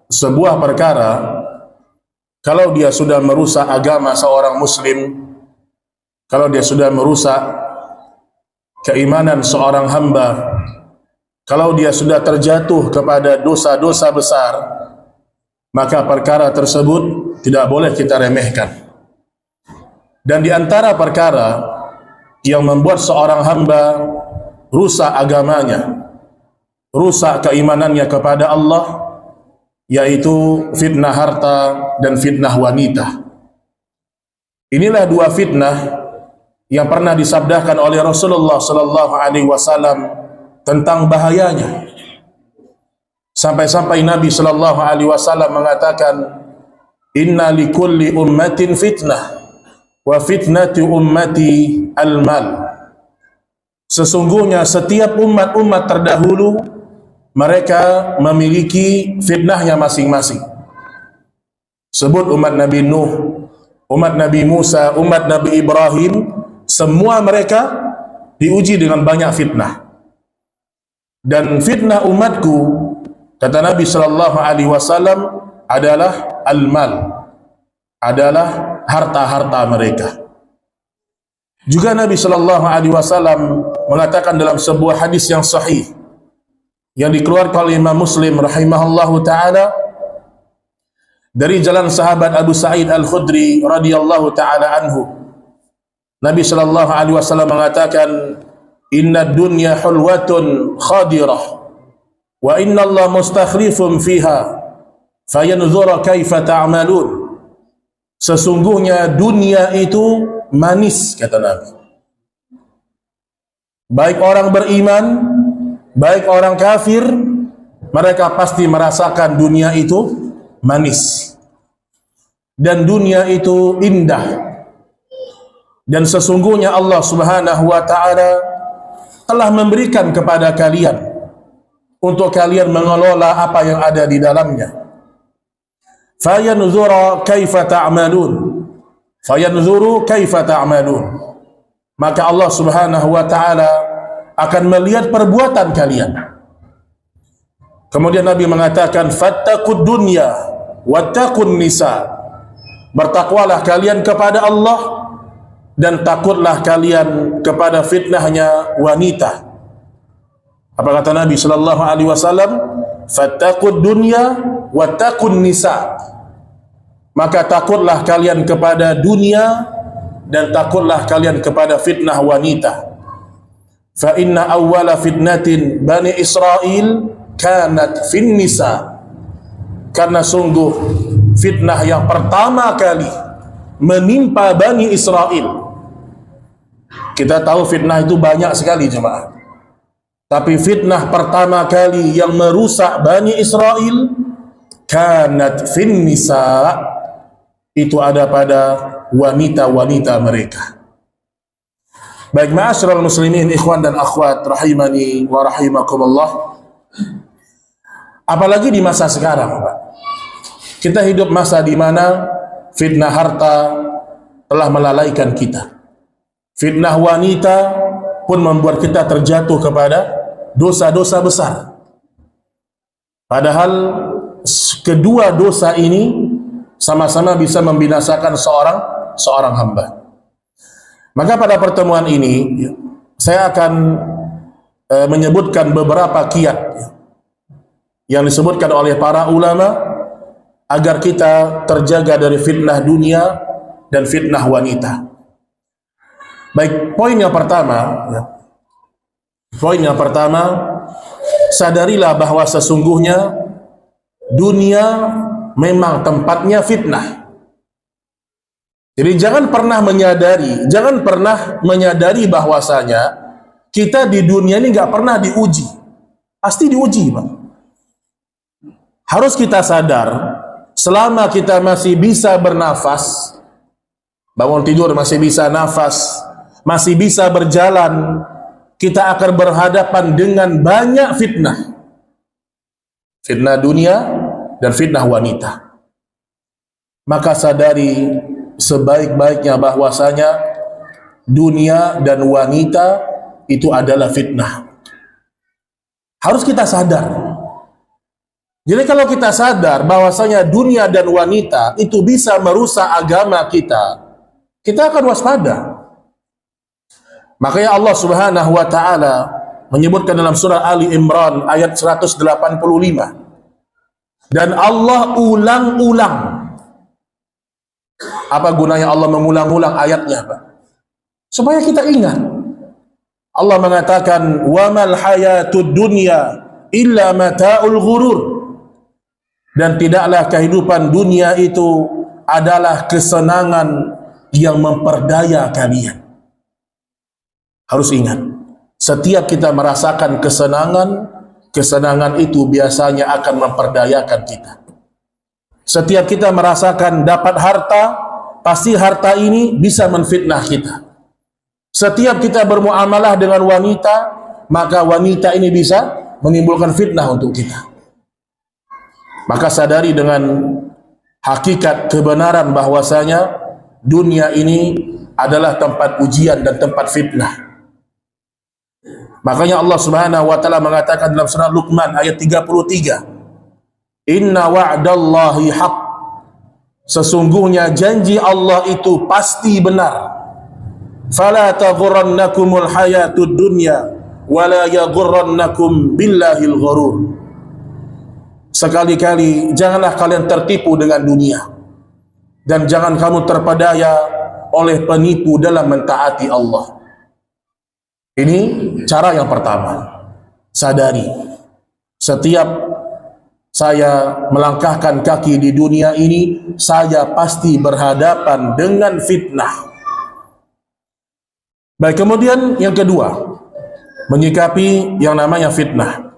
sebuah perkara kalau dia sudah merusak agama seorang muslim, kalau dia sudah merusak keimanan seorang hamba, kalau dia sudah terjatuh kepada dosa-dosa besar, maka perkara tersebut tidak boleh kita remehkan. Dan di antara perkara yang membuat seorang hamba rusak agamanya, rusak keimanannya kepada Allah, yaitu fitnah harta dan fitnah wanita. Inilah dua fitnah yang pernah disabdakan oleh Rasulullah sallallahu alaihi wasallam tentang bahayanya. Sampai-sampai Nabi sallallahu alaihi wasallam mengatakan, "Inna likulli ummatin fitnah wa fitnati ummati al-mal." Sesungguhnya setiap umat-umat terdahulu mereka memiliki fitnahnya masing-masing. Sebut umat Nabi Nuh, umat Nabi Musa, umat Nabi Ibrahim, semua mereka diuji dengan banyak fitnah. Dan fitnah umatku, kata Nabi sallallahu alaihi wasallam, adalah al-mal, adalah harta-harta mereka. Juga Nabi sallallahu alaihi wasallam mengatakan dalam sebuah hadis yang sahih yang dikeluarkan oleh Imam Muslim rahimahullahu taala dari jalan sahabat Abu Sa'id Al-Khudri radhiyallahu taala anhu, Nabi sallallahu alaihi wasallam mengatakan, "Inna dunya hulwatun khadirah wa inna Allah mustakhlifun fiha fayanzura kaifa ta'malun." Sesungguhnya dunia itu manis, kata Nabi. Baik orang beriman, baik orang kafir, mereka pasti merasakan dunia itu manis. Dan dunia itu indah. Dan sesungguhnya Allah Subhanahu wa ta'ala telah memberikan kepada kalian untuk kalian mengelola apa yang ada di dalamnya. Fayanzura kaifa ta'malun. Fayanzuru kaifa ta'malun. Maka Allah Subhanahu wa ta'ala akan melihat perbuatan kalian. Kemudian Nabi mengatakan, fattaqud dunya wattaqun nisa. Bertakwalah kalian kepada Allah dan takutlah kalian kepada fitnahnya wanita. Apa kata Nabi sallallahu alaihi wasallam? Fattaqud dunya wattaqun nisa. Maka takutlah kalian kepada dunia dan takutlah kalian kepada fitnah wanita. Fa inna awwala fitnatin Bani Israel kanat fin nisa. Karena sungguh fitnah yang pertama kali menimpa Bani Israel. Kita tahu fitnah itu banyak sekali jemaah. Tapi fitnah pertama kali yang merusak Bani Israel kanat fin nisa, itu ada pada wanita-wanita mereka. Baik, ma'asyiral muslimin, ikhwan dan akhwat rahimani wa rahimakumullah. Apalagi di masa sekarang, Pak. Kita hidup masa di mana fitnah harta telah melalaikan kita. Fitnah wanita pun membuat kita terjatuh kepada dosa-dosa besar. Padahal kedua dosa ini sama-sama bisa membinasakan seorang hamba. Maka pada pertemuan ini saya akan menyebutkan beberapa kiat yang disebutkan oleh para ulama agar kita terjaga dari fitnah dunia dan fitnah wanita. Baik, poin yang pertama, sadarilah bahwa sesungguhnya dunia memang tempatnya fitnah. Jadi jangan pernah menyadari bahwasanya kita di dunia ini nggak pernah diuji. Pasti diuji, Pak. Harus kita sadar, selama kita masih bisa bernafas, bangun tidur masih bisa nafas, masih bisa berjalan, kita akan berhadapan dengan banyak fitnah. Fitnah dunia dan fitnah wanita. Maka sadari sebaik-baiknya bahwasanya dunia dan wanita itu adalah fitnah. Harus kita sadar. Jadi kalau kita sadar bahwasanya dunia dan wanita itu bisa merusak agama kita, kita akan waspada. Makanya Allah Subhanahu wa taala menyebutkan dalam surah Ali Imran ayat 185. Dan Allah ulang-ulang. Apa gunanya Allah mengulang-ulang ayatnya, Pak? Supaya kita ingat. Allah mengatakan, "Wa mal hayatud dunya illa mata'ul ghurur." Dan tidaklah kehidupan dunia itu adalah kesenangan yang memperdaya kalian. Harus ingat, setiap kita merasakan kesenangan, kesenangan itu biasanya akan memperdayakan kita. Setiap kita merasakan dapat harta, pasti harta ini bisa menfitnah kita. Setiap kita bermuamalah dengan wanita, maka wanita ini bisa menimbulkan fitnah untuk kita. Maka sadari dengan hakikat kebenaran bahwasanya dunia ini adalah tempat ujian dan tempat fitnah. Makanya Allah Subhanahu wa taala mengatakan dalam surah Luqman ayat 33, "Inna wa'dallahi haq." Sesungguhnya janji Allah itu pasti benar. "Fala taghurrannakumul hayatud dunya wa la yaghurrannakum billahil ghurur." Sekali-kali janganlah kalian tertipu dengan dunia, dan jangan kamu terpedaya oleh penipu dalam mentaati Allah. Ini cara yang pertama. Sadari, setiap saya melangkahkan kaki di dunia ini, saya pasti berhadapan dengan fitnah. Baik, kemudian yang kedua, menyikapi yang namanya fitnah.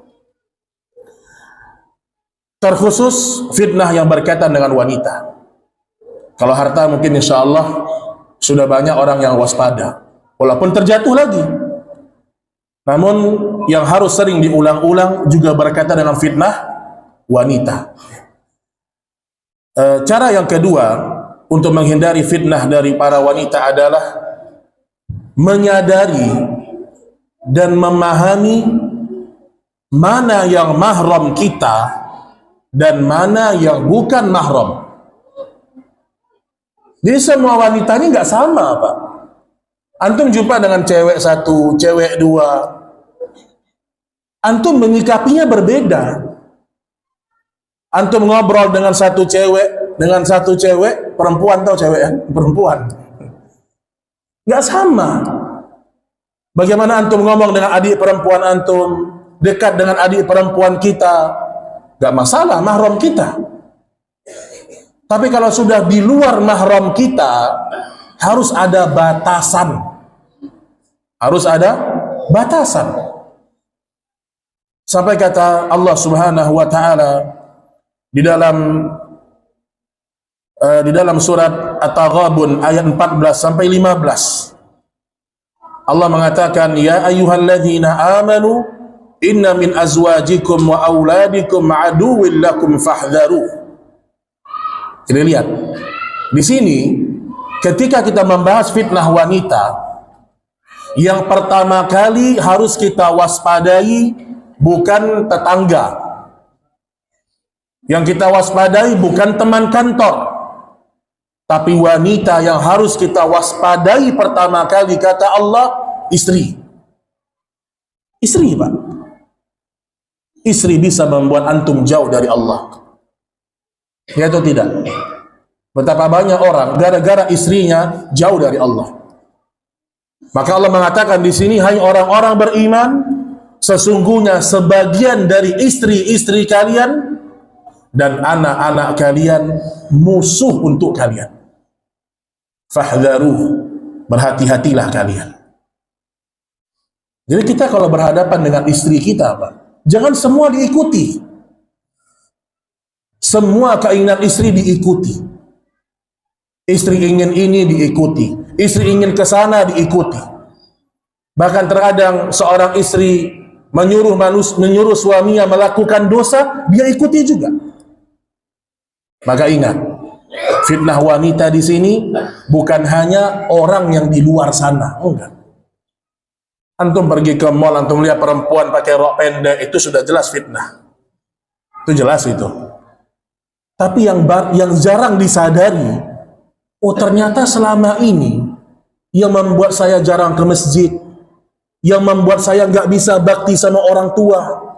Terkhusus fitnah yang berkaitan dengan wanita. Kalau harta mungkin insya Allah sudah banyak orang yang waspada, walaupun terjatuh lagi. Namun yang harus sering diulang-ulang juga berkaitan dengan fitnah wanita. Cara yang kedua untuk menghindari fitnah dari para wanita adalah menyadari dan memahami mana yang mahram kita dan mana yang bukan mahram. Jadi semua wanita ini nggak sama, Pak. Antum jumpa dengan cewek satu, cewek dua, antum menyikapinya berbeda. Antum ngobrol dengan satu cewek, perempuan atau cewek ya? Perempuan. Nggak sama. Bagaimana antum ngomong dengan adik perempuan antum, dekat dengan adik perempuan kita, nggak masalah, mahram kita. Tapi kalau sudah di luar mahram kita, harus ada batasan. Harus ada batasan. Sampai kata Allah Subhanahu wa taala di dalam surat At-Taghabun ayat 14 sampai 15. Allah mengatakan, "Ya ayyuhalladzina amanu inna min azwajikum wa auladikum aduwwil lakum fahdharuh." Jadi lihat, di sini ketika kita membahas fitnah wanita, yang pertama kali harus kita waspadai bukan tetangga. Yang kita waspadai bukan teman kantor. Tapi wanita yang harus kita waspadai pertama kali, kata Allah, istri. Istri, Pak. Istri bisa membuat antum jauh dari Allah. Ya atau tidak? Betapa banyak orang gara-gara istrinya jauh dari Allah. Maka Allah mengatakan di sini, hai orang-orang beriman, sesungguhnya sebagian dari istri-istri kalian dan anak-anak kalian musuh untuk kalian. Fahdharuh, berhati-hatilah kalian. Jadi kita kalau berhadapan dengan istri kita, Pak, jangan semua diikuti. Semua keinginan istri diikuti. Istri ingin ini diikuti, istri ingin ke sana diikuti. Bahkan terkadang seorang istri menyuruh suaminya melakukan dosa, dia ikuti juga. Maka ingat, fitnah wanita di sini bukan hanya orang yang di luar sana, enggak. Antum pergi ke mall, antum lihat perempuan pakai rok pendek, itu sudah jelas fitnah. Itu jelas itu. Tapi yang jarang disadari, oh ternyata selama ini yang membuat saya jarang ke masjid, yang membuat saya nggak bisa bakti sama orang tua,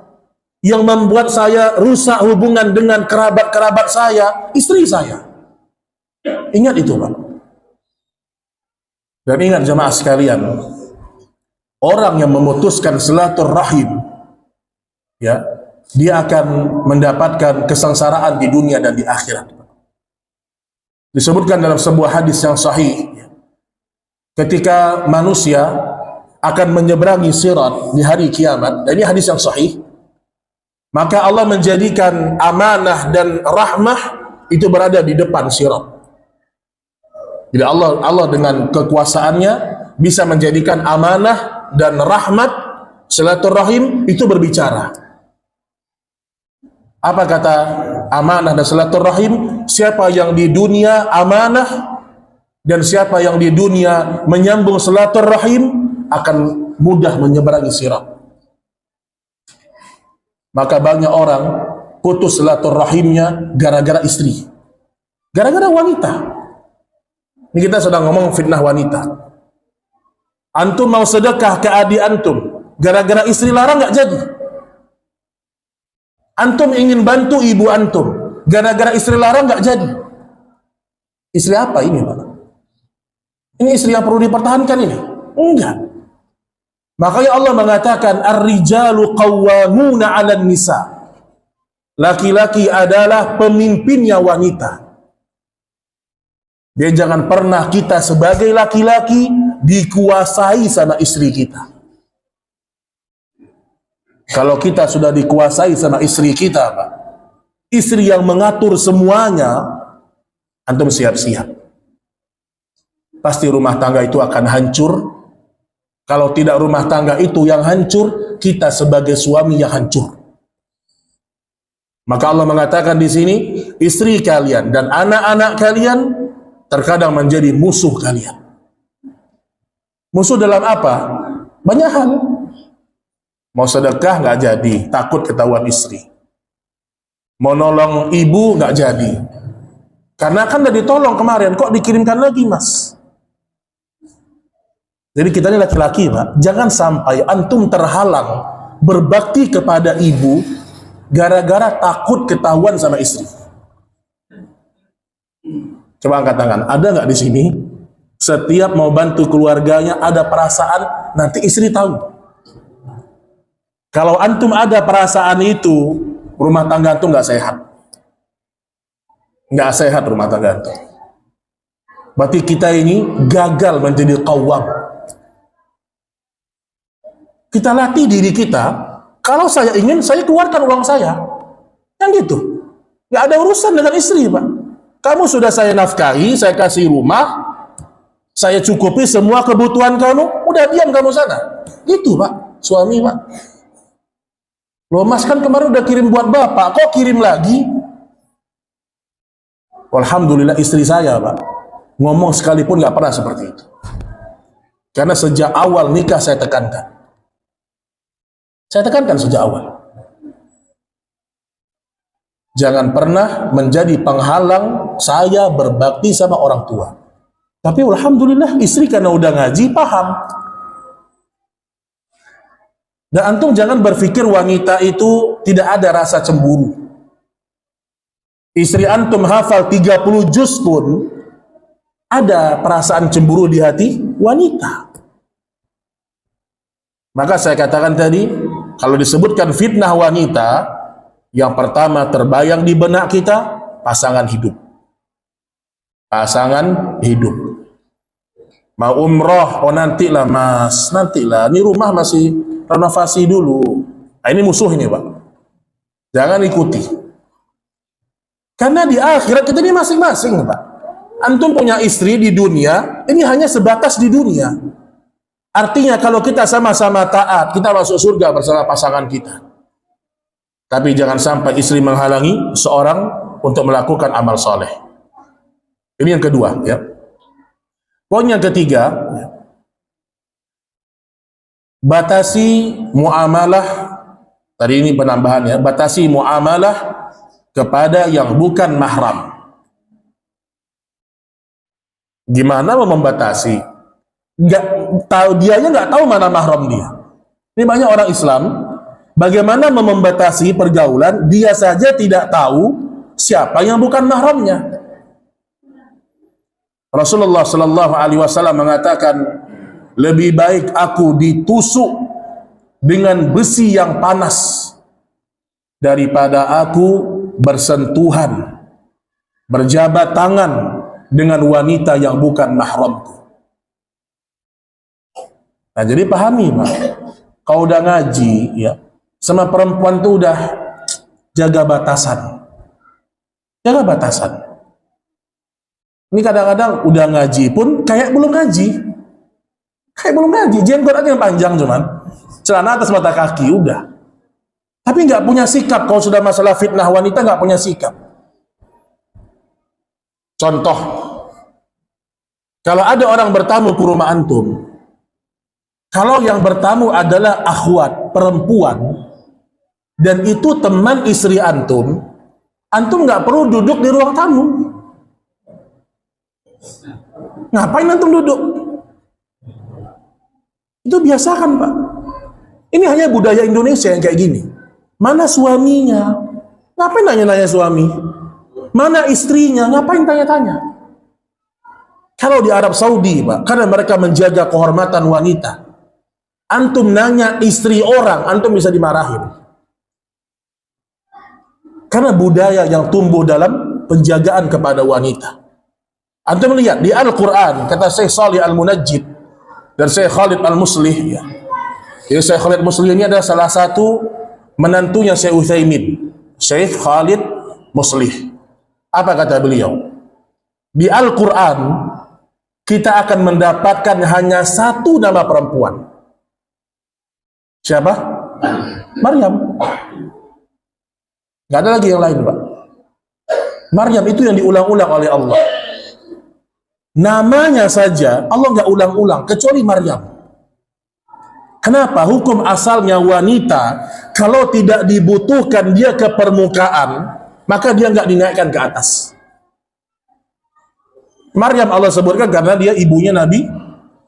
yang membuat saya rusak hubungan dengan kerabat-kerabat saya, istri saya. Ingat itu, Pak. Dan ingat jemaah sekalian, orang yang memutuskan silaturahim, ya, dia akan mendapatkan kesengsaraan di dunia dan di akhirat. Disebutkan dalam sebuah hadis yang sahih, ketika manusia akan menyeberangi sirat di hari kiamat, dan ini hadis yang sahih, maka Allah menjadikan amanah dan rahmah itu berada di depan sirat. Jadi Allah dengan kekuasaannya bisa menjadikan amanah dan rahmat silaturahim itu berbicara. Apa kata amanah dan silaturahim? Siapa yang di dunia amanah dan siapa yang di dunia menyambung silaturahim akan mudah menyeberangi sirat. Maka banyak orang putus silaturahimnya gara-gara istri, gara-gara wanita. Ini kita sedang ngomong fitnah wanita. Antum mau sedekah ke adik antum, gara-gara istri larang nggak jadi. Antum ingin bantu ibu antum, gara-gara istri larang nggak jadi. Istri apa ini, Pak? Ini istri yang perlu dipertahankan ini? Enggak. Makanya Allah mengatakan ar-rijalu qawwamuna 'alan nisa. Laki-laki adalah pemimpinnya wanita. Dan jangan pernah kita sebagai laki-laki dikuasai sama istri kita. Kalau kita sudah dikuasai sama istri kita, Pak, istri yang mengatur semuanya, antum siap-siap. Pasti rumah tangga itu akan hancur. Kalau tidak rumah tangga itu yang hancur, kita sebagai suami yang hancur. Maka Allah mengatakan di sini, istri kalian dan anak-anak kalian terkadang menjadi musuh kalian. Musuh dalam apa? Banyak hal. Mau sedekah nggak jadi, takut ketahuan istri. Mau nolong ibu nggak jadi, karena kan udah ditolong kemarin, kok dikirimkan lagi, Mas? Jadi kita ini laki-laki, Pak, jangan sampai antum terhalang berbakti kepada ibu gara-gara takut ketahuan sama istri. Coba angkat tangan, ada nggak di sini setiap mau bantu keluarganya ada perasaan nanti istri tahu? Kalau antum ada perasaan itu, rumah tangga antum nggak sehat. Nggak sehat rumah tangga antum. Berarti kita ini gagal menjadi qawwam. Kita latih diri kita, kalau saya ingin, saya keluarkan uang saya. Yang gitu. Nggak ada urusan dengan istri, Pak. Kamu sudah saya nafkahi, saya kasih rumah, saya cukupi semua kebutuhan kamu, udah diam kamu sana. Gitu, Pak. Suami, Pak. Loh, Mas kan kemarin udah kirim buat Bapak, kok kirim lagi? Alhamdulillah istri saya, Pak, ngomong sekalipun nggak pernah seperti itu. Karena sejak awal nikah saya tekankan. Saya tekankan sejak awal. Jangan pernah menjadi penghalang saya berbakti sama orang tua. Tapi alhamdulillah istri karena udah ngaji paham. Dan antum jangan berpikir wanita itu tidak ada rasa cemburu. Istri antum hafal 30 juz pun ada perasaan cemburu di hati wanita. Maka saya katakan tadi, kalau disebutkan fitnah wanita, yang pertama terbayang di benak kita, pasangan hidup. Pasangan hidup. Mau umroh, oh nantilah Mas, nantilah. Ini rumah masih renovasi dulu. Nah, ini musuh ini, Pak. Jangan ikuti. Karena di akhirat kita ini masing-masing, Pak. Antum punya istri di dunia, ini hanya sebatas di dunia. Artinya kalau kita sama-sama taat, kita masuk surga bersama pasangan kita. Tapi jangan sampai istri menghalangi seorang untuk melakukan amal soleh. Ini yang kedua, ya. Poin yang ketiga, batasi muamalah Tadi ini penambahannya, batasi muamalah kepada yang bukan mahram. Gimana mau membatasi? Nggak tahu, dianya nggak tahu mana mahram dia. Ini banyak orang Islam, bagaimana membatasi pergaulan, dia saja tidak tahu siapa yang bukan mahramnya. Rasulullah Sallallahu Alaihi Wasallam mengatakan, lebih baik aku ditusuk dengan besi yang panas daripada aku bersentuhan, berjabat tangan dengan wanita yang bukan mahramku. Nah, jadi pahami, Pak. Kau udah ngaji, ya, sama perempuan tuh udah jaga batasan. Jaga batasan. Ini kadang-kadang udah ngaji pun kayak belum ngaji. Kayak belum ngaji, jenggot aja yang panjang cuman. Celana atas mata kaki, udah. Tapi nggak punya sikap. Kalau sudah masalah fitnah wanita, nggak punya sikap. Contoh, kalau ada orang bertamu ke rumah antum, kalau yang bertamu adalah akhwat, perempuan, dan itu teman istri antum, antum nggak perlu duduk di ruang tamu. Ngapain antum duduk? Itu biasakan, Pak. Ini hanya budaya Indonesia yang kayak gini. Mana suaminya? Ngapain nanya-nanya suami? Mana istrinya? Ngapain tanya-tanya? Kalau di Arab Saudi, Pak, karena mereka menjaga kehormatan wanita, antum nanya istri orang, antum bisa dimarahin. Karena budaya yang tumbuh dalam penjagaan kepada wanita. Antum lihat di Al-Quran, kata Syekh Shalih Al-Munajjid dan Syekh Khalid Al-Muslih, ya. Jadi Syekh Khalid Muslih ini adalah salah satu menantunya Syekh Utsaimin, Syekh Khalid Muslih. Apa kata beliau? Di Al-Quran kita akan mendapatkan hanya satu nama perempuan. Siapa? Maryam. Gak ada lagi yang lain, Pak. Maryam itu yang diulang-ulang oleh Allah. Namanya saja Allah nggak ulang-ulang, kecuali Maryam. Kenapa? Hukum asalnya wanita, kalau tidak dibutuhkan dia ke permukaan, maka dia nggak dinaikkan ke atas. Maryam Allah sebutkan karena dia ibunya Nabi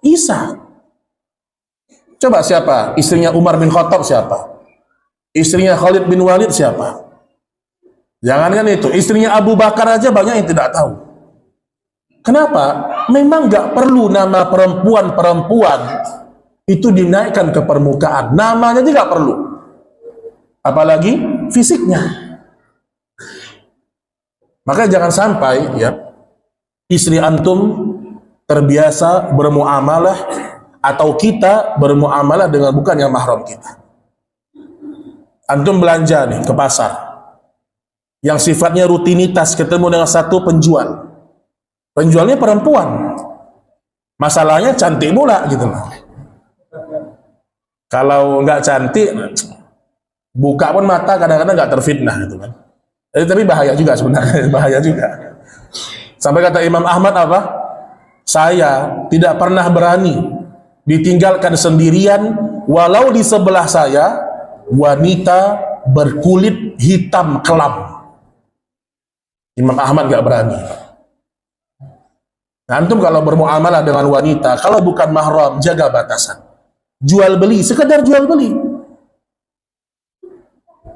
Isa. Coba siapa? Istrinya Umar bin Khattab siapa? Istrinya Khalid bin Walid siapa? Jangankan itu, istrinya Abu Bakar aja banyak yang tidak tahu. Kenapa? Memang nggak perlu nama perempuan-perempuan itu dinaikkan ke permukaan. Namanya juga nggak perlu. Apalagi fisiknya. Maka jangan sampai, ya, istri antum terbiasa bermuamalah atau kita bermuamalah dengan bukan yang mahram kita. Antum belanja nih ke pasar yang sifatnya rutinitas, ketemu dengan satu penjual. Penjualnya perempuan. Masalahnya cantik pula gitu. Kalau nggak cantik, buka pun mata kadang-kadang nggak terfitnah gitu kan. Tapi bahaya juga sebenarnya, bahaya juga. Sampai kata Imam Ahmad apa? Saya tidak pernah berani ditinggalkan sendirian walau di sebelah saya wanita berkulit hitam kelam. Imam Ahmad nggak berani. Nah, antum kalau bermuamalah dengan wanita, kalau bukan mahram, jaga batasan. Jual beli, sekedar jual beli.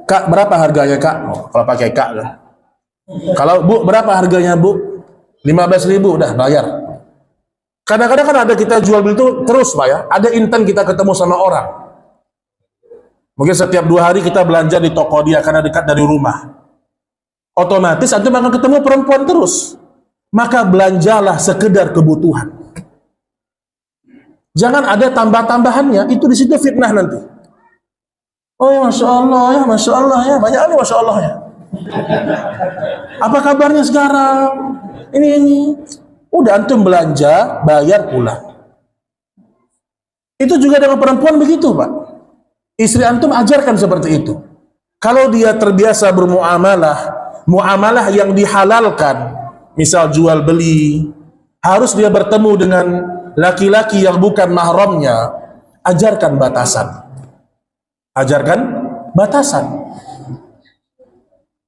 Kak, berapa harganya, Kak? Oh, kalau pakai Kak lah. Kalau Bu, berapa harganya, Bu? 15.000 udah bayar. Kadang-kadang kan ada kita jual beli itu terus, Pak, ya. Ada intent kita ketemu sama orang. Mungkin setiap 2 hari kita belanja di toko dia karena dekat dari rumah. Otomatis antum akan ketemu perempuan terus. Maka belanjalah sekedar kebutuhan. Jangan ada tambah-tambahannya, itu di situ fitnah nanti. Oh ya Masya Allah ya, Masya Allah ya, banyak nih Masya Allah ya. Apa kabarnya sekarang? Ini. Udah antum belanja, bayar pulang. Itu juga dengan perempuan begitu, Pak. Istri antum ajarkan seperti itu. Kalau dia terbiasa bermuamalah, muamalah yang dihalalkan, misal jual beli, harus dia bertemu dengan laki-laki yang bukan mahramnya, ajarkan batasan. Ajarkan batasan.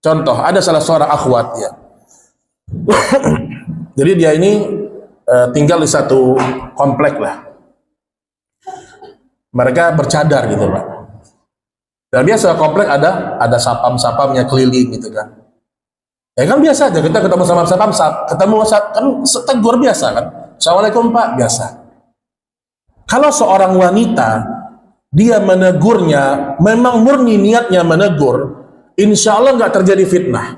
Contoh, ada salah seorang akhwat ya. Jadi dia ini tinggal di satu komplek lah. Mereka bercadar gitu Pak. Dan biasa komplek ada sapam-sapamnya keliling gitu kan. Ya kan biasa aja kita ketemu sama sapam, ketemu kan tegur biasa kan. Assalamualaikum Pak, biasa. Kalau seorang wanita dia menegurnya memang murni niatnya menegur, insya Allah nggak terjadi fitnah.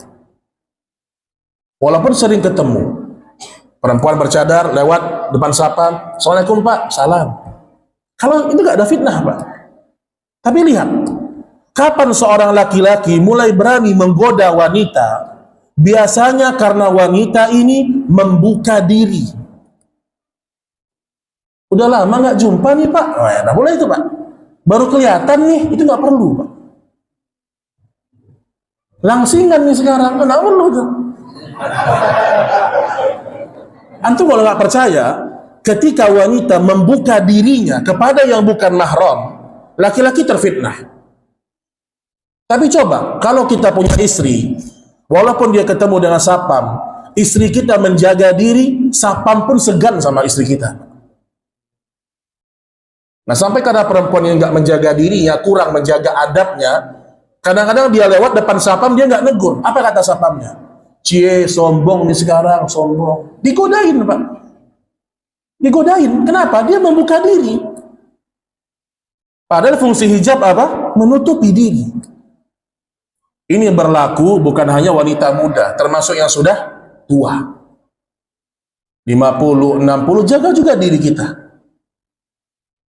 Walaupun sering ketemu perempuan bercadar lewat depan sapam, Assalamualaikum Pak, salam. Kalau itu nggak ada fitnah Pak. Tapi lihat, kapan seorang laki-laki mulai berani menggoda wanita? Biasanya karena wanita ini membuka diri. Udah lama nggak jumpa nih Pak, oh ya nggak boleh itu Pak. Baru kelihatan nih, itu nggak perlu Pak. Langsingan nih sekarang, nggak perlu tuh. Antum kalau nggak percaya, ketika wanita membuka dirinya kepada yang bukan mahram, laki-laki terfitnah. Tapi coba, kalau kita punya istri, walaupun dia ketemu dengan sapam, istri kita menjaga diri, sapam pun segan sama istri kita. Nah, sampai karena perempuan yang nggak menjaga dirinya, kurang menjaga adabnya, kadang-kadang dia lewat depan sapam, dia nggak negur. Apa kata sapamnya? Cie, sombong nih sekarang, sombong. Digodain Pak. Digodain. Kenapa? Dia membuka diri. Padahal fungsi hijab apa? Menutupi diri. Ini berlaku bukan hanya wanita muda, termasuk yang sudah tua. 50, 60, jaga juga diri kita.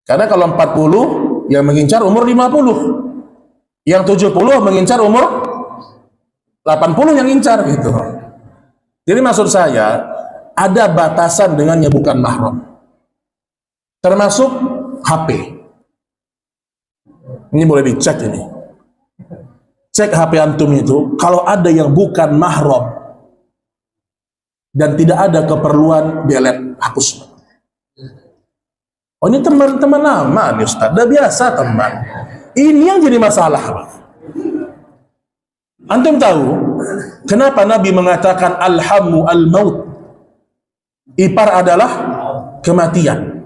Karena kalau 40, yang mengincar umur 50. Yang 70 mengincar umur 80 yang incar gitu. Jadi maksud saya, ada batasan dengan yang bukan mahram. Termasuk HP. Ini boleh dicek ini. Cek HP antum itu, kalau ada yang bukan mahram dan tidak ada keperluan, delete, hapus. Oh ini teman-teman lama nih Ustaz, udah biasa teman. Ini yang jadi masalah. Antum tahu kenapa Nabi mengatakan alhamu al-maut? Ipar adalah kematian.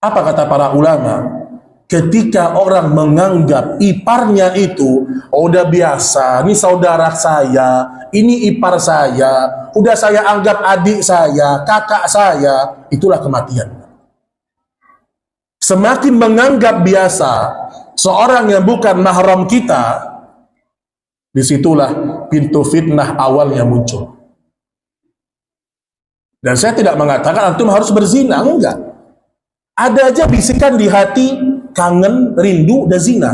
Apa kata para ulama? Ketika orang menganggap iparnya itu udah biasa, ini saudara saya, ini ipar saya, udah saya anggap adik saya, kakak saya, itulah kematian. Semakin menganggap biasa seorang yang bukan mahram kita, disitulah pintu fitnah awalnya muncul. Dan saya tidak mengatakan antum harus berzina, enggak. Ada aja bisikan di hati, kangen, rindu, dan zina.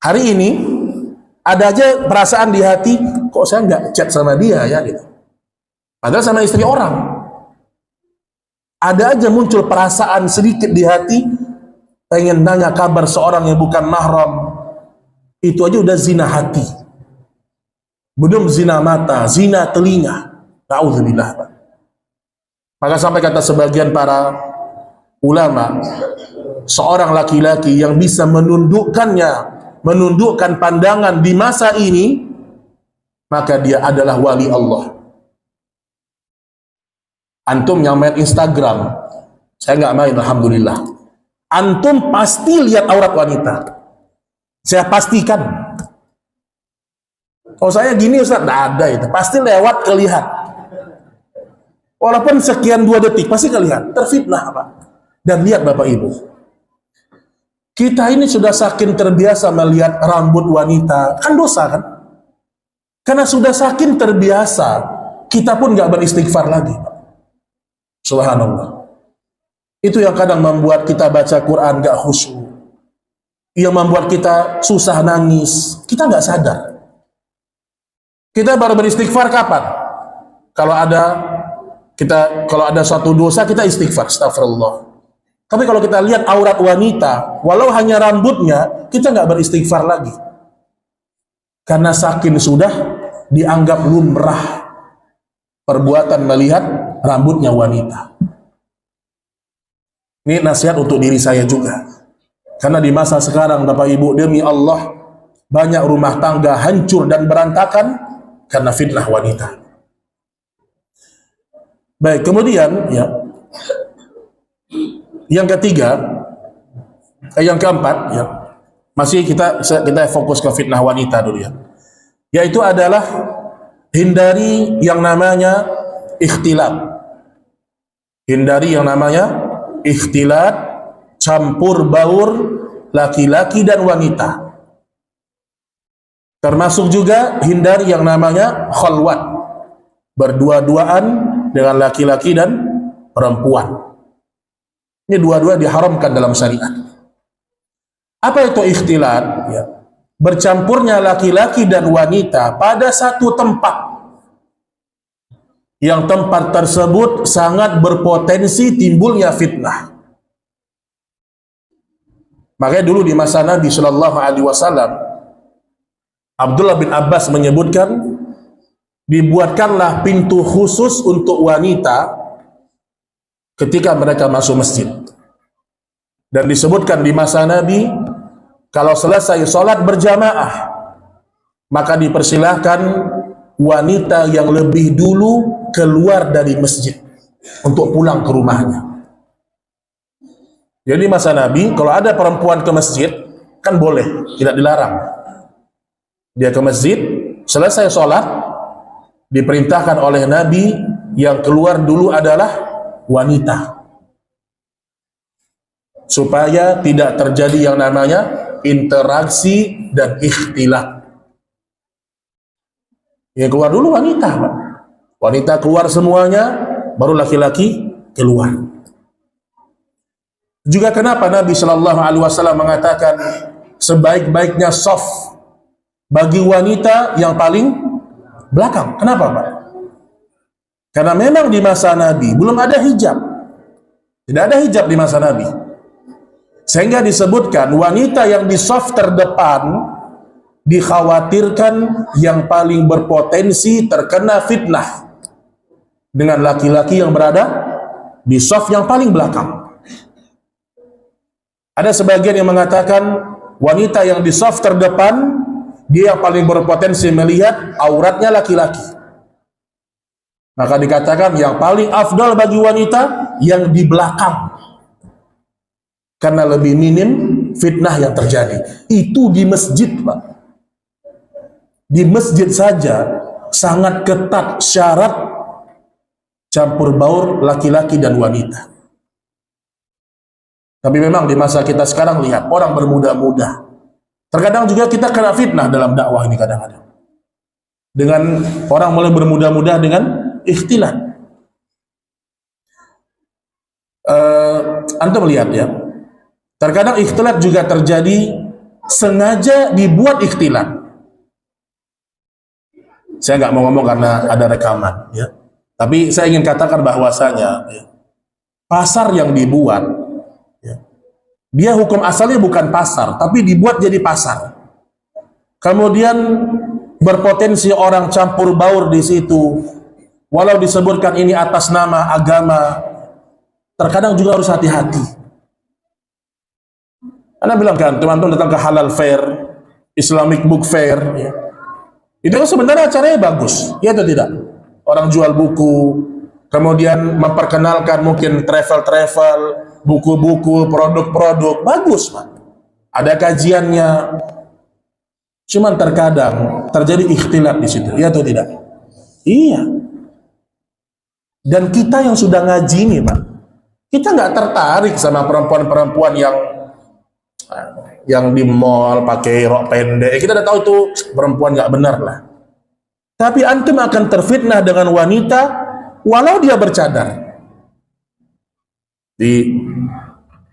Hari ini ada aja perasaan di hati, kok saya nggak chat sama dia ya gitu. Padahal sama istri orang. Ada aja muncul perasaan sedikit di hati, pengen nanya kabar seorang yang bukan mahram. Itu aja udah zina hati. Belum zina mata, zina telinga. Na'udzubillah. Maka sampai kata sebagian para ulama, seorang laki-laki yang bisa menundukkan pandangan di masa ini, maka dia adalah wali Allah. Antum yang main Instagram, saya nggak main, alhamdulillah. Antum pasti lihat aurat wanita. Saya pastikan. Oh saya gini Ustaz, nggak ada itu. Pasti lewat kelihat. Walaupun sekian 2 detik, pasti kelihat. Terfitnah Pak. Dan lihat Bapak Ibu, kita ini sudah saking terbiasa melihat rambut wanita, kan dosa kan? Karena sudah saking terbiasa, kita pun nggak beristighfar lagi. Subhanallah. Itu yang kadang membuat kita baca Quran nggak khusyuk, yang membuat kita susah nangis. Kita nggak sadar. Kita baru beristighfar kapan? Kalau ada suatu dosa, kita istighfar, astagfirullah. Tapi kalau kita lihat aurat wanita, walau hanya rambutnya, kita nggak beristighfar lagi. Karena saking sudah dianggap lumrah perbuatan melihat rambutnya wanita. Ini nasihat untuk diri saya juga. Karena di masa sekarang Bapak Ibu, demi Allah, banyak rumah tangga hancur dan berantakan karena fitnah wanita. Baik, kemudian ya, yang ketiga, yang keempat ya, masih kita fokus ke fitnah wanita dulu ya, yaitu adalah hindari yang namanya ikhtilat. Hindari yang namanya ikhtilat, campur baur laki-laki dan wanita. Termasuk juga hindari yang namanya khalwat, berdua-duaan dengan laki-laki dan perempuan. Ini dua-dua diharamkan dalam syariat. Apa itu ikhtilat? Ya. Bercampurnya laki-laki dan wanita pada satu tempat, yang tempat tersebut sangat berpotensi timbulnya fitnah. Makanya dulu di masa Nabi Shallallahu Alaihi Wasallam, Abdullah bin Abbas menyebutkan, dibuatkanlah pintu khusus untuk wanita ketika mereka masuk masjid. Dan disebutkan di masa Nabi, kalau selesai sholat berjamaah, maka dipersilahkan wanita yang lebih dulu keluar dari masjid untuk pulang ke rumahnya. Jadi masa Nabi, kalau ada perempuan ke masjid, kan boleh, tidak dilarang. Dia ke masjid, selesai sholat, diperintahkan oleh Nabi yang keluar dulu adalah wanita, supaya tidak terjadi yang namanya interaksi dan ikhtilat. Yang keluar dulu wanita, Pak. Wanita keluar semuanya, baru laki-laki keluar. Juga kenapa Nabi Shallallahu Alaihi Wasallam mengatakan sebaik-baiknya shaf bagi wanita yang paling belakang. Kenapa, Pak? Karena memang di masa Nabi belum ada hijab. Tidak ada hijab di masa Nabi. Sehingga disebutkan wanita yang di shaf terdepan dikhawatirkan yang paling berpotensi terkena fitnah dengan laki-laki yang berada di shaf yang paling belakang. Ada sebagian yang mengatakan wanita yang di shaf terdepan dia yang paling berpotensi melihat auratnya laki-laki. Maka dikatakan yang paling afdal bagi wanita yang di belakang, karena lebih minim fitnah yang terjadi. Itu di masjid, Pak. Di masjid saja sangat ketat syarat campur baur laki-laki dan wanita. Tapi memang di masa kita sekarang lihat orang bermudah-mudah. Terkadang juga kita kena fitnah dalam dakwah ini kadang-kadang. Dengan orang mulai bermudah-mudah dengan ikhtilat. Antum melihat ya. Terkadang ikhtilat juga terjadi sengaja dibuat ikhtilat. Saya nggak mau ngomong karena ada rekaman ya. Tapi saya ingin katakan bahwasanya ya, pasar yang dibuat, dia hukum asalnya bukan pasar, tapi dibuat jadi pasar. Kemudian berpotensi orang campur baur di situ. Walau disebutkan ini atas nama agama, terkadang juga harus hati-hati. Anda bilang kan, teman-teman datang ke Halal Fair, Islamic Book Fair, ya. Itu sebenarnya acaranya bagus, ya atau tidak? Orang jual buku, kemudian memperkenalkan mungkin travel-travel, buku-buku, produk-produk, bagus, Pak. Ada kajiannya. Cuman terkadang terjadi ikhtilat di situ, ya atau tidak? Iya. Dan kita yang sudah ngaji ini, Pak, kita nggak tertarik sama perempuan-perempuan yang di mall pakai rok pendek. Kita udah tahu itu perempuan nggak benar lah. Tapi antum akan terfitnah dengan wanita walau dia bercadar.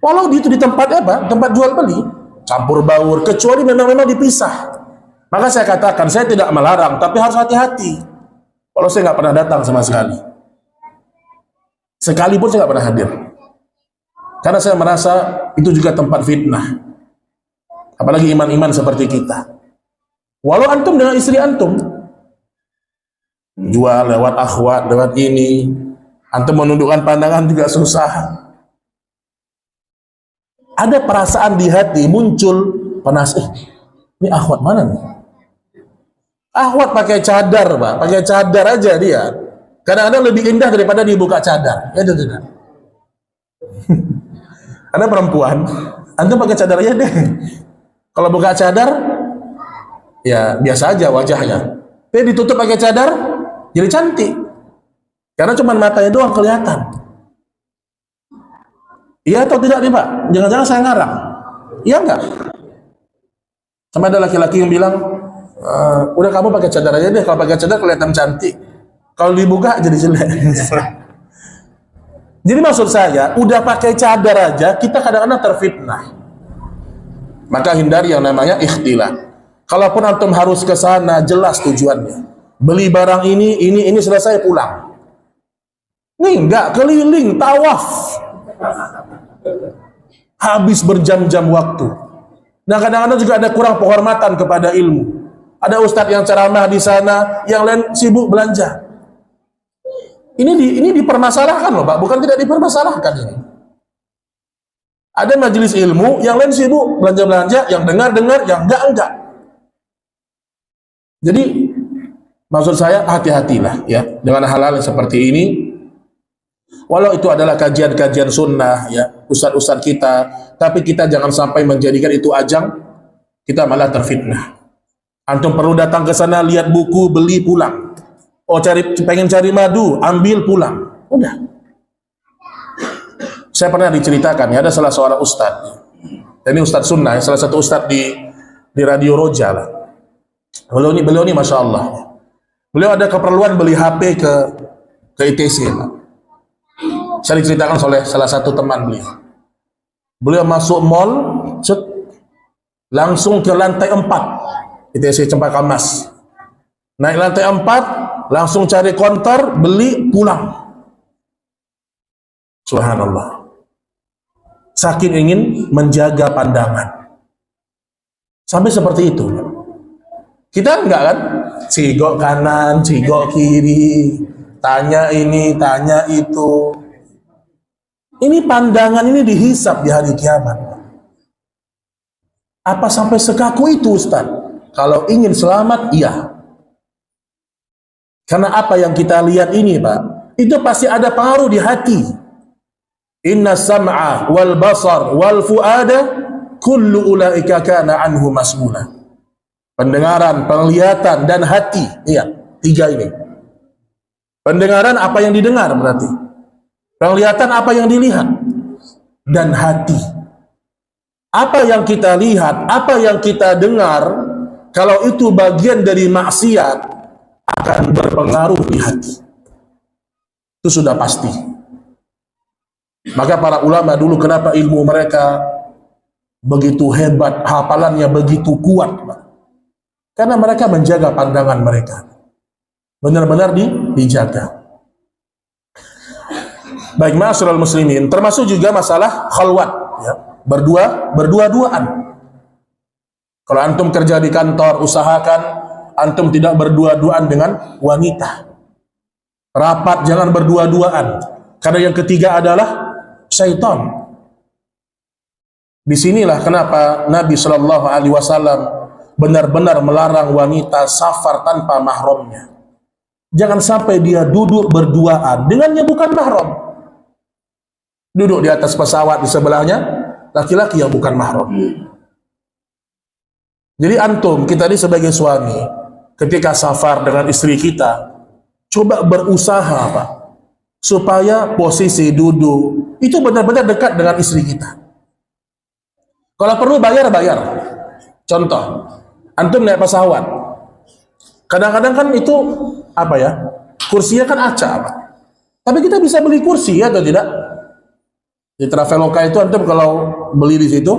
Walau itu di tempat apa? Tempat jual beli, campur baur, kecuali memang dipisah. Maka saya katakan, saya tidak melarang, tapi harus hati-hati. Kalau saya nggak pernah datang sama sekali. Sekalipun saya nggak pernah hadir. Karena saya merasa itu juga tempat fitnah. Apalagi iman-iman seperti kita. Walau antum dengan istri antum, jual lewat akhwat, lewat ini, antum menundukkan pandangan juga susah. ada perasaan di hati muncul panas. Ini akhwat mana nih? Akhwat pakai cadar, Pak. Pakai cadar aja dia. Kadang-kadang lebih indah daripada dibuka cadar. Ya, tidak. Ada perempuan, antum pakai cadar aja deh. Kalau buka cadar, ya biasa aja wajahnya. Tapi ditutup pakai cadar, jadi cantik. Karena cuma matanya doang kelihatan. Iya atau tidak nih Pak? Jangan-jangan saya ngarang. Iya enggak? Sama ada laki-laki yang bilang, udah kamu pakai cadar aja deh. Kalau pakai cadar kelihatan cantik. Kalau dibuka jadi jelek. Jadi maksud saya, udah pakai cadar aja, kita kadang-kadang terfitnah. Maka hindari yang namanya ikhtilat. Kalaupun antum harus ke sana, jelas tujuannya. Beli barang ini selesai pulang. Ini enggak, keliling, tawaf. Habis berjam-jam waktu. Nah kadang-kadang juga ada kurang penghormatan kepada ilmu. Ada ustadz yang ceramah di sana, yang lain sibuk belanja. Ini dipermasalahkan loh Pak, bukan tidak dipermasalahkan ini. Ada majelis ilmu, yang lain sibuk belanja-belanja, yang dengar-dengar, yang enggak. Jadi maksud saya hati-hatilah ya dengan hal-hal seperti ini. Walau itu adalah kajian-kajian sunnah ya, ustadz-ustadz kita, tapi kita jangan sampai menjadikan itu ajang kita malah terfitnah. Antum perlu datang ke sana, lihat buku, beli, pulang. Oh pengen cari madu, ambil, pulang. Udah. Saya pernah diceritakan ya, ada salah seorang ustadz. Ini ustadz sunnah, salah satu ustadz di Radio Roja lah. Beliau ini masya Allah. Beliau ada keperluan beli HP ke ITC lah. Saya diceritakan oleh salah satu teman beliau. Beliau masuk mall, langsung ke lantai 4 ITC Cempaka Mas. Naik lantai 4, langsung cari konter, beli, pulang. Subhanallah. Saking ingin menjaga pandangan. Sampai seperti itu. Kita enggak kan? Cigok kanan, cigok kiri, tanya ini, tanya itu. Ini pandangan ini dihisap di hari kiamat. Apa sampai sekaku itu Ustaz? Kalau ingin selamat, iya. Karena apa yang kita lihat ini Pak, itu pasti ada pengaruh di hati. Inna sam'a wal basar wal fuada kullu ulaika kana anhu mas'ula. Pendengaran, penglihatan dan hati. Iya, 3 ini. Pendengaran apa yang didengar berarti. Penglihatan apa yang dilihat. Dan hati. Apa yang kita lihat, apa yang kita dengar, kalau itu bagian dari maksiat, akan berpengaruh di hati. Itu sudah pasti. Maka para ulama dulu kenapa ilmu mereka begitu hebat, hafalannya begitu kuat, Pak? Karena mereka menjaga pandangan mereka. Benar-benar dijaga. Baik ma'asyiral muslimin, termasuk juga masalah khalwat, ya. Berdua-duaan. Kalau antum kerja di kantor, usahakan antum tidak berdua-duaan dengan wanita. Rapat jangan berdua-duaan. Karena yang ketiga adalah syaitan. Disinilah kenapa Nabi Shallallahu Alaihi Wasallam benar-benar melarang wanita safar tanpa mahramnya. Jangan sampai dia duduk berduaan dengannya bukan mahram. Duduk di atas pesawat di sebelahnya laki-laki yang bukan mahram. Jadi antum, kita ini sebagai suami, ketika safar dengan istri kita, coba berusaha Pak, supaya posisi duduk itu benar-benar dekat dengan istri kita. Kalau perlu bayar. Contoh, antum naik pesawat, kadang-kadang kan itu apa ya, kursinya kan acak Pak. Tapi kita bisa beli kursi ya atau tidak? Di Traveloka itu antum kalau beli di situ,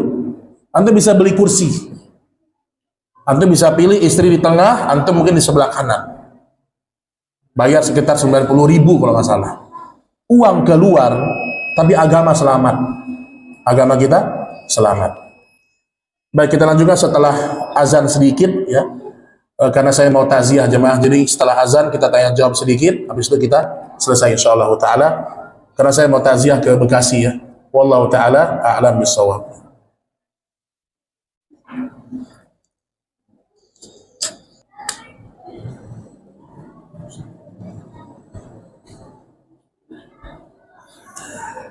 antum bisa beli kursi. Antum bisa pilih istri di tengah, antum mungkin di sebelah kanan. Bayar sekitar 90.000 kalau nggak salah. Uang keluar, tapi agama selamat. Agama kita selamat. Baik, kita lanjutkan setelah azan sedikit ya. Karena saya mau taziah jemaah, jadi setelah azan kita tanya jawab sedikit, habis itu kita selesai insyaallah taala. Karena saya mau taziah ke Bekasi ya. Wallahu taala a'lam bissawab.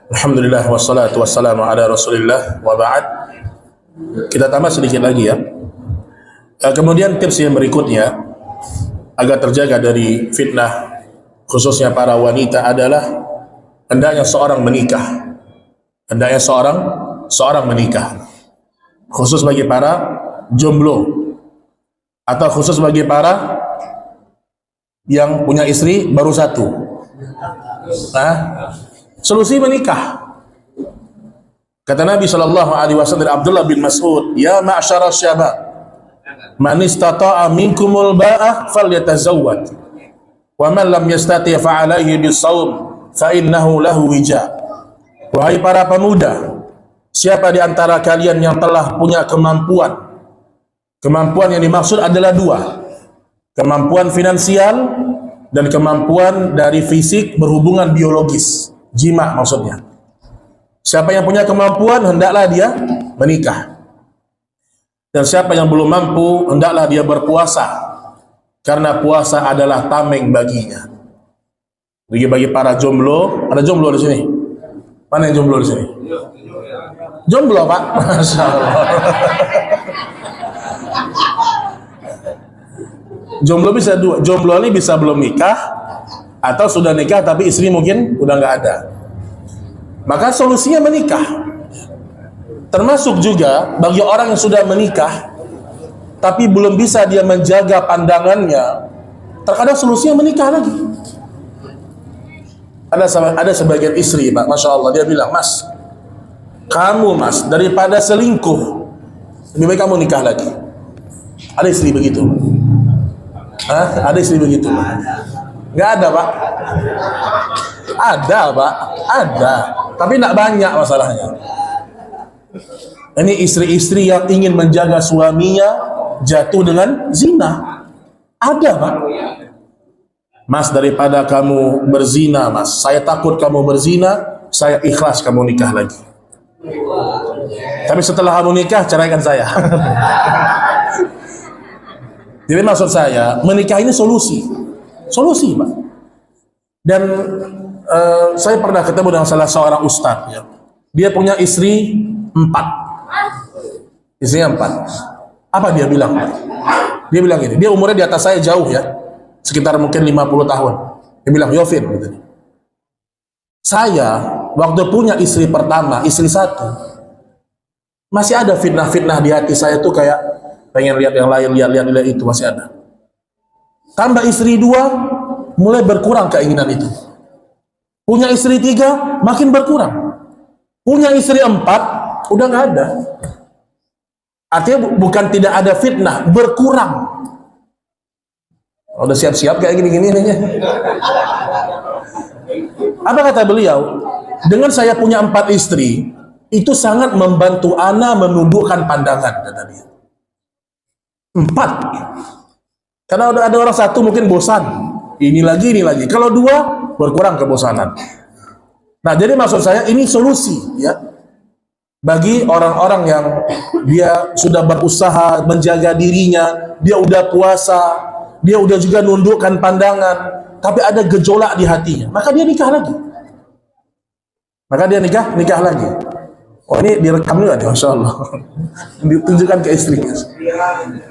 Alhamdulillah wassalatu wassalamu ala Rasulillah wa ba'd. Kita tambah sedikit lagi ya. Kemudian tips yang berikutnya agar terjaga dari fitnah khususnya para wanita adalah hendaknya seorang menikah. Hendaknya seorang menikah. Khusus bagi para jomblo atau khusus bagi para yang punya istri baru satu. Solusi menikah. Kata Nabi SAW dari Abdullah bin Mas'ud, ya ma'syara syabab, man istata'a minkumul ba'ah falyatazawwaj, wa man lam yastati' fa'alaihi bis-shaum fa innahu lahu wija. Wahai para pemuda, siapa di antara kalian yang telah punya kemampuan? Kemampuan yang dimaksud adalah dua, kemampuan finansial dan kemampuan dari fisik berhubungan biologis, jima maksudnya. Siapa yang punya kemampuan, hendaklah dia menikah. Dan siapa yang belum mampu, hendaklah dia berpuasa, karena puasa adalah tameng baginya. Bagi para jomblo, ada jomblo di sini? Mana yang jomblo di sini? Jomblo, Pak. Masya Allah. Jomblo bisa dua. Jomblo ini bisa belum nikah, atau sudah nikah tapi istri mungkin udah nggak ada. Maka solusinya menikah. Termasuk juga bagi orang yang sudah menikah tapi belum bisa dia menjaga pandangannya, terkadang solusinya menikah lagi. Ada sebagian istri, Pak, Masya Allah, dia bilang, Mas, kamu Mas, daripada selingkuh, lebih baik kamu nikah lagi. Ada istri begitu? Ada istri begitu? Nggak ada, Pak. Ada, Pak. Ada. Tapi tidak banyak masalahnya. Ini istri-istri yang ingin menjaga suaminya jatuh dengan zina. Ada, Pak. Mas, daripada kamu berzina, Mas, saya takut kamu berzina, saya ikhlas kamu nikah lagi. Tapi setelah kamu nikah, ceraikan saya. Jadi maksud saya, menikah ini solusi. Solusi, Pak. Dan saya pernah ketemu dengan salah seorang ustadz ya. Dia punya istri 4. Istrinya 4. Apa dia bilang, Pak? Dia bilang gini, dia umurnya di atas saya jauh ya, sekitar mungkin 50 tahun. Dia bilang, Yofin gitu. Saya waktu punya istri pertama, istri 1, masih ada fitnah-fitnah di hati saya tuh, kayak pengen lihat yang lain, lihat itu masih ada. Tambah istri 2, mulai berkurang keinginan itu. Punya istri 3, makin berkurang. Punya istri 4, udah nggak ada. Artinya bukan tidak ada fitnah, berkurang. Udah siap-siap kayak gini-gini nih. Apa kata beliau? Dengan saya punya 4 istri, itu sangat membantu ana menundukkan pandangan, kata dia. 4. Karena ada orang 1 mungkin bosan. Ini lagi. Kalau 2, berkurang kebosanan. Nah, jadi maksud saya ini solusi ya bagi orang-orang yang dia sudah berusaha menjaga dirinya, dia udah puasa, dia udah juga nundukkan pandangan, tapi ada gejolak di hatinya, maka dia nikah lagi. Nikah lagi. Oh, ini direkam juga nih, Masya Allah. Ditunjukkan ke istrinya.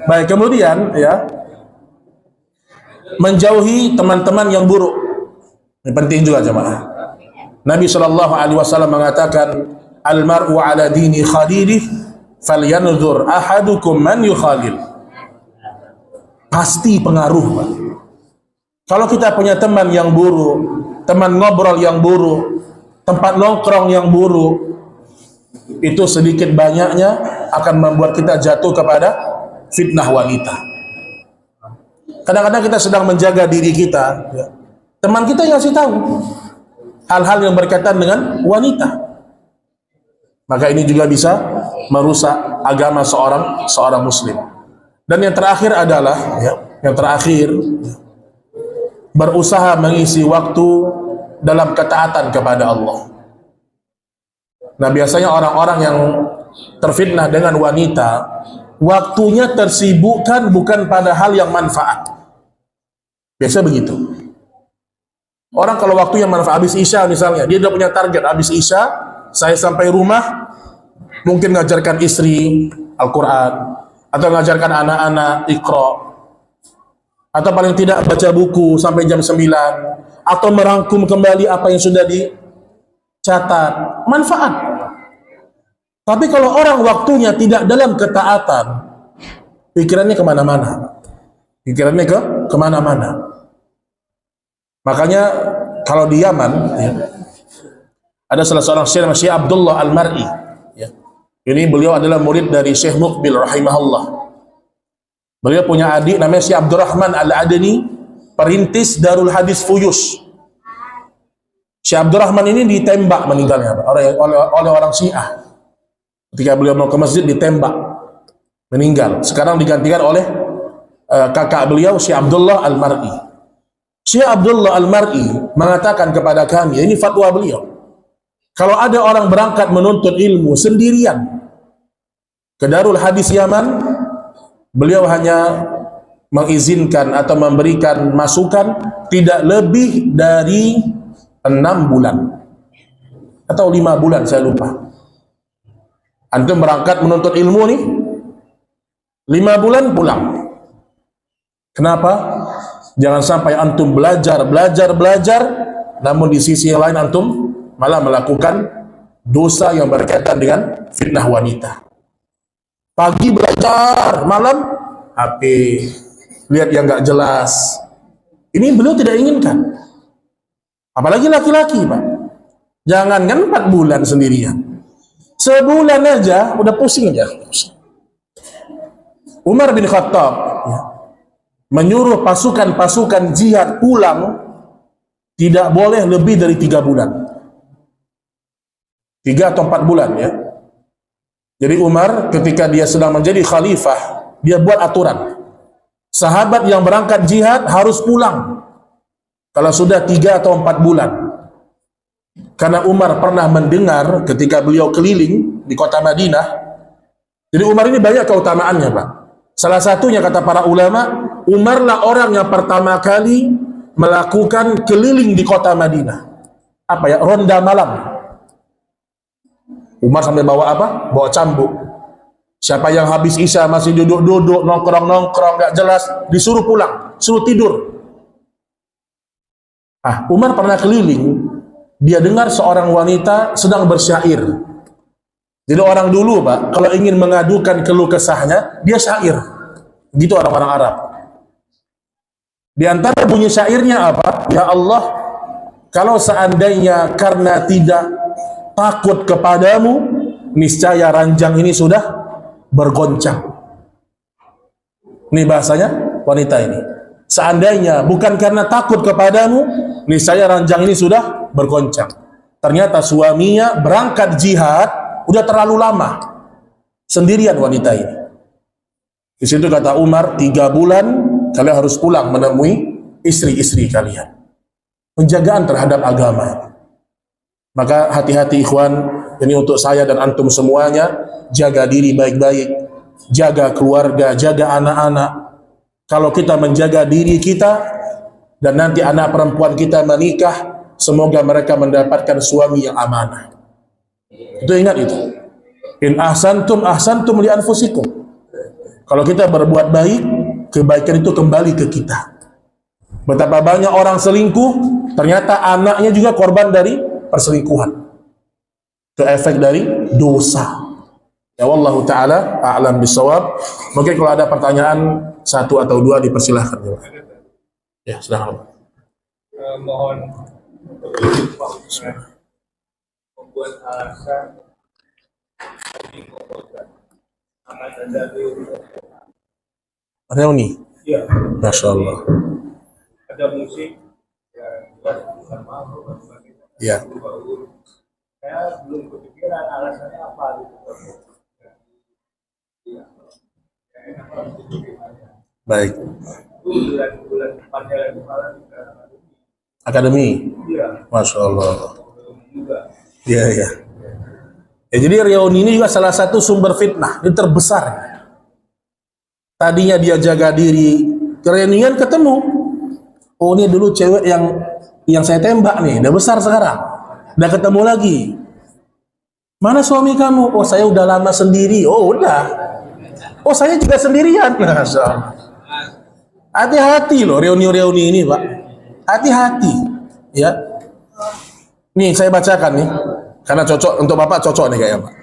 Baik, kemudian ya, menjauhi teman-teman yang buruk. Ini penting juga jemaah. Nabi SAW mengatakan, al-mar'u ala dini khalilih falyanzur ahadukum man yukhalil. Pasti pengaruh, Pak. Kalau kita punya teman yang buruk, teman ngobrol yang buruk, tempat nongkrong yang buruk, itu sedikit banyaknya akan membuat kita jatuh kepada fitnah wanita. Kadang-kadang kita sedang menjaga diri kita ya, teman kita yang ngasih tahu hal-hal yang berkaitan dengan wanita, maka ini juga bisa merusak agama seorang muslim. Dan yang terakhir adalah berusaha mengisi waktu dalam ketaatan kepada Allah. Nah, biasanya orang-orang yang terfitnah dengan wanita, waktunya tersibukkan bukan pada hal yang manfaat. Biasa begitu. Orang kalau waktunya manfaat habis isya misalnya, dia udah punya target habis isya, saya sampai rumah mungkin ngajarkan istri Al-Quran atau ngajarkan anak-anak Iqra, atau paling tidak baca buku sampai jam 9, atau merangkum kembali apa yang sudah dicatat, manfaat. Tapi kalau orang waktunya tidak dalam ketaatan, pikirannya kemana-mana, kemana-mana. Makanya kalau di Yaman ya, ada salah seorang syekh namanya Syekh Abdullah Al-Mar'i ya. Ini beliau adalah murid dari Syekh Muqbil rahimahullah. Beliau punya adik namanya Syekh Abdurrahman Al-Adani, perintis Darul Hadis Fuyus. Syekh Abdurrahman ini ditembak meninggalnya oleh orang Syiah. Ketika beliau mau ke masjid ditembak, meninggal. Sekarang digantikan oleh kakak beliau Syekh Abdullah Al-Mar'i. Syekh Abdullah Al-Mar'i mengatakan kepada kami, ini fatwa beliau, kalau ada orang berangkat menuntut ilmu sendirian ke Darul Hadis Yaman, beliau hanya mengizinkan atau memberikan masukan tidak lebih dari 6 bulan atau 5 bulan, saya lupa. Antum berangkat menuntut ilmu nih 5 bulan pulang. Kenapa? Jangan sampai antum belajar, namun di sisi yang lain antum malah melakukan dosa yang berkaitan dengan fitnah wanita. Pagi belajar, malam HP, lihat yang nggak jelas. Ini beliau tidak inginkan. Apalagi laki-laki, Pak. Jangankan 4 bulan sendirian. Sebulan aja udah pusing aja. Umar bin Khattab ya, menyuruh pasukan-pasukan jihad pulang tidak boleh lebih dari 3 bulan. 3 atau 4 bulan ya. Jadi Umar ketika dia sedang menjadi khalifah, dia buat aturan. Sahabat yang berangkat jihad harus pulang kalau sudah 3 atau 4 bulan. Karena Umar pernah mendengar ketika beliau keliling di kota Madinah. Jadi Umar ini banyak keutamaannya, Pak. Salah satunya kata para ulama, Umarlah orang yang pertama kali melakukan keliling di kota Madinah. Apa ya? Ronda malam. Umar sampai bawa apa? Bawa cambuk. Siapa yang habis isya masih duduk-duduk, nongkrong-nongkrong, gak jelas, disuruh pulang, suruh tidur. Umar pernah keliling, dia dengar seorang wanita sedang bersyair. Jadi orang dulu, Pak, kalau ingin mengadukan keluh kesahnya, dia syair. Gitu orang-orang Arab. Di antara bunyi syairnya apa? Ya Allah, kalau seandainya karena tidak takut kepadamu, niscaya ranjang ini sudah bergoncang. Ini bahasanya wanita ini. Seandainya bukan karena takut kepadamu, niscaya ranjang ini sudah bergoncang. Ternyata suaminya berangkat jihad udah terlalu lama sendirian wanita ini. Di situ kata Umar, 3 bulan kalian harus pulang menemui istri-istri kalian. Penjagaan terhadap agama. Maka hati-hati ikhwan, ini untuk saya dan antum semuanya, jaga diri baik-baik, jaga keluarga, jaga anak-anak. Kalau kita menjaga diri kita dan nanti anak perempuan kita menikah, semoga mereka mendapatkan suami yang amanah. Itu ingat itu. In ahsantum ahsantum li anfusikum. Kalau kita berbuat baik, kebaikan itu kembali ke kita. Betapa banyak orang selingkuh, ternyata anaknya juga korban dari perselingkuhan. Itu efek dari dosa. Ya wallahu taala a'lam bisawab. Mungkin kalau ada pertanyaan 1 atau 2 dipersilahkan. Ya, silakan. Mohon membuat alasan reuni. Iya. Masya Allah. Ada musik Ya. Saya belum kepikiran alasannya apa gitu. Baik. Bulan depannya lagi malam Akademi. Iya. Masya Allah. Juga. Iya, iya. Ya, jadi reuni ini juga salah satu sumber fitnah, ini terbesar. Tadinya dia jaga diri, reunian ketemu. Oh, ini dulu cewek yang yang saya tembak nih, udah besar sekarang, udah ketemu lagi. Mana suami kamu? Oh, saya udah lama sendiri. Oh, udah. Oh, saya juga sendirian. Masya Allah. Hati-hati loh reuni-reuni ini, Pak. Hati-hati, ya. Nih saya bacakan nih, karena cocok untuk Bapak, cocok nih kayaknya, Pak.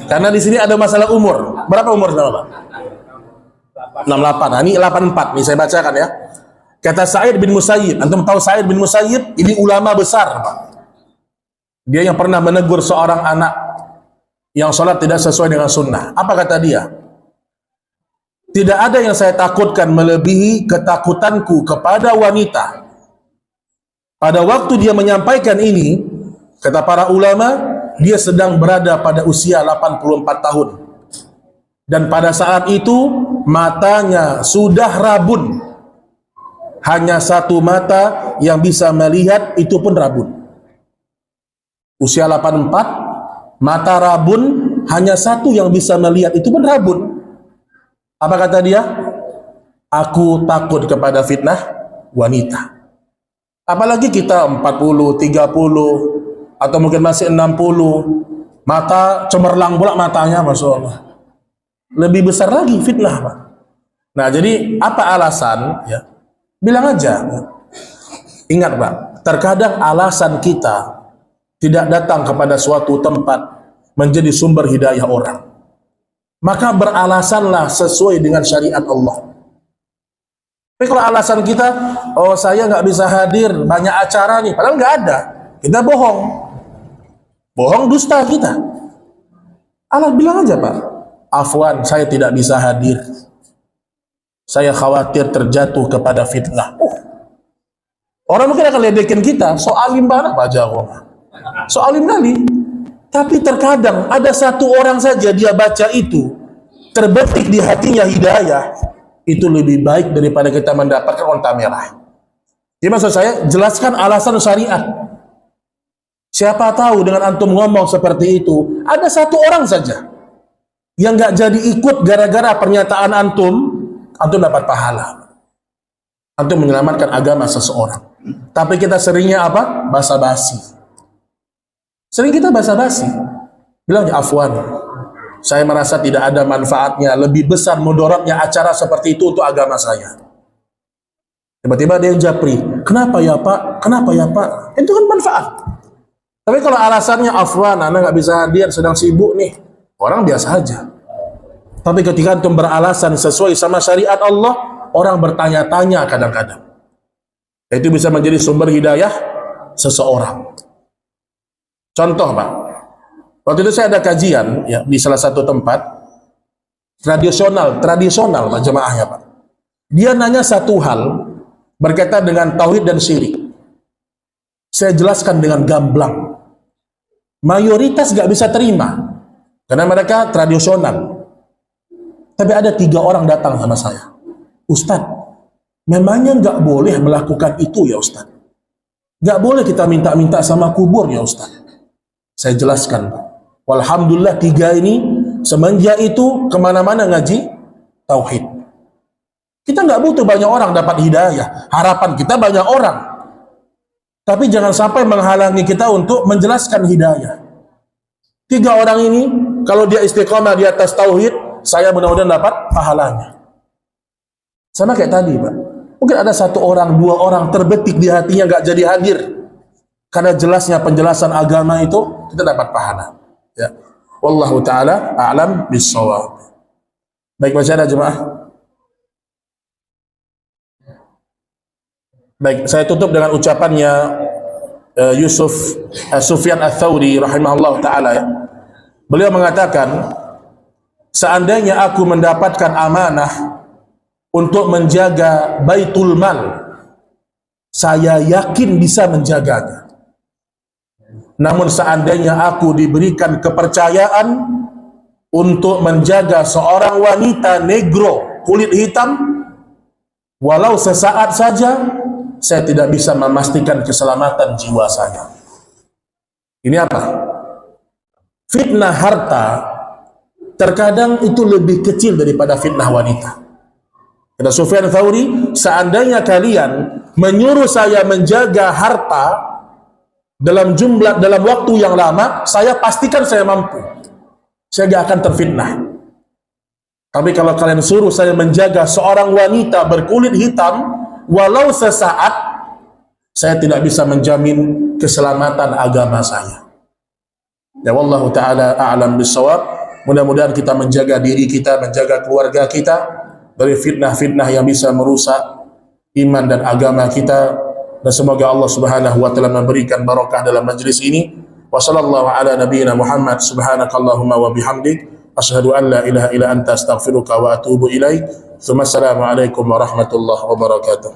Karena di sini ada masalah umur. Berapa umur sama Pak? 68. Nah, ini 84 nih saya bacakan ya. Kata Sa'id bin Musayyib, antum tahu Sa'id bin Musayyib? Ini ulama besar, Pak. Dia yang pernah menegur seorang anak yang sholat tidak sesuai dengan sunnah. Apa kata dia? Tidak ada yang saya takutkan melebihi ketakutanku kepada wanita. Pada waktu dia menyampaikan ini, kata para ulama, dia sedang berada pada usia 84 tahun. Dan pada saat itu, matanya sudah rabun. Hanya satu mata yang bisa melihat, itu pun rabun. Usia 84, mata rabun, hanya satu yang bisa melihat, itu pun rabun. Apa kata dia? Aku takut kepada fitnah wanita. Apalagi kita 40, 30, atau mungkin masih 60, mata cemerlang pula matanya, Masya Allah. Lebih besar lagi fitnah, Pak. Nah, jadi apa alasan? Ya, bilang aja. Ingat, Pak, terkadang alasan kita tidak datang kepada suatu tempat menjadi sumber hidayah orang. Maka beralasanlah sesuai dengan syariat Allah. Tapi kalau alasan kita, oh saya nggak bisa hadir, banyak acara nih, padahal nggak ada, kita bohong. Bohong, dusta kita. Allah bilang aja, Pak, afwan, saya tidak bisa hadir. Saya khawatir terjatuh kepada fitnah. Orang mungkin akan ledekin kita, soalim banget Pak Jago. Soalim kali. Tapi terkadang ada satu orang saja dia baca itu, terbetik di hatinya hidayah, itu lebih baik daripada kita mendapatkan onta merah. Jadi maksud saya, jelaskan alasan syariat. Siapa tahu dengan antum ngomong seperti itu, ada satu orang saja yang nggak jadi ikut gara-gara pernyataan antum, antum dapat pahala. Antum menyelamatkan agama seseorang. Tapi kita seringnya apa? Basa-basi. Sering kita basa-basi. Bilang, afwan, saya merasa tidak ada manfaatnya, lebih besar mudaratnya acara seperti itu untuk agama saya. Tiba-tiba dia yang japri, kenapa ya Pak? Kenapa ya Pak? Itu kan manfaat. Tapi kalau alasannya, afwan, anak nggak bisa hadir, sedang sibuk nih, orang biasa aja. Tapi ketika antum beralasan sesuai sama syariat Allah, orang bertanya-tanya kadang-kadang. Itu bisa menjadi sumber hidayah seseorang. Contoh, Pak, waktu itu saya ada kajian ya di salah satu tempat tradisional Pak, jemaahnya Pak. Dia nanya satu hal berkaitan dengan tauhid dan syirik. Saya jelaskan dengan gamblang. Mayoritas gak bisa terima karena mereka tradisional. Tapi ada 3 orang datang sama saya. Ustadz, memangnya gak boleh melakukan itu ya Ustadz? Gak boleh kita minta-minta sama kubur ya Ustadz? Saya jelaskan, Pak. Walhamdulillah 3 ini semenjak itu kemana-mana ngaji tauhid. Kita nggak butuh banyak orang dapat hidayah. Harapan kita banyak orang. Tapi jangan sampai menghalangi kita untuk menjelaskan hidayah. 3 orang ini, kalau dia istiqomah di atas tauhid, saya mudah-mudahan dapat pahalanya. Sama kayak tadi, Pak. Mungkin ada 1 orang, 2 orang terbetik di hatinya nggak jadi hadir. Karena jelasnya penjelasan agama itu, kita dapat pahala. Ya. Wallahu ta'ala a'lam bis-shawab. Baik, masih ada jemaah? Baik, saya tutup dengan ucapannya Sufyan Ats-Tsauri rahimahullah ta'ala ya. Beliau mengatakan, seandainya aku mendapatkan amanah untuk menjaga Baitul Mal, saya yakin bisa menjaganya. Namun seandainya aku diberikan kepercayaan untuk menjaga seorang wanita negro kulit hitam, walau sesaat saja, saya tidak bisa memastikan keselamatan jiwa saya. Ini apa? Fitnah harta terkadang itu lebih kecil daripada fitnah wanita. Kata Sufyan Tsauri, seandainya kalian menyuruh saya menjaga harta dalam waktu yang lama, saya pastikan saya mampu. Saya gak akan terfitnah. Tapi kalau kalian suruh saya menjaga seorang wanita berkulit hitam walau sesaat, saya tidak bisa menjamin keselamatan agama saya. Ya wallahu ta'ala a'lam bissawab. Mudah-mudahan kita menjaga diri kita, menjaga keluarga kita dari fitnah-fitnah yang bisa merusak iman dan agama kita, dan semoga Allah Subhanahu wa taala memberikan barakah dalam majlis ini. Wa sallallahu ala nabiyyina Muhammad, subhanakallahumma wa bihamdik, asyhadu an la ilaha illa anta, astaghfiruka wa atubu ilaik. Assalamu alaikum warahmatullahi wabarakatuh.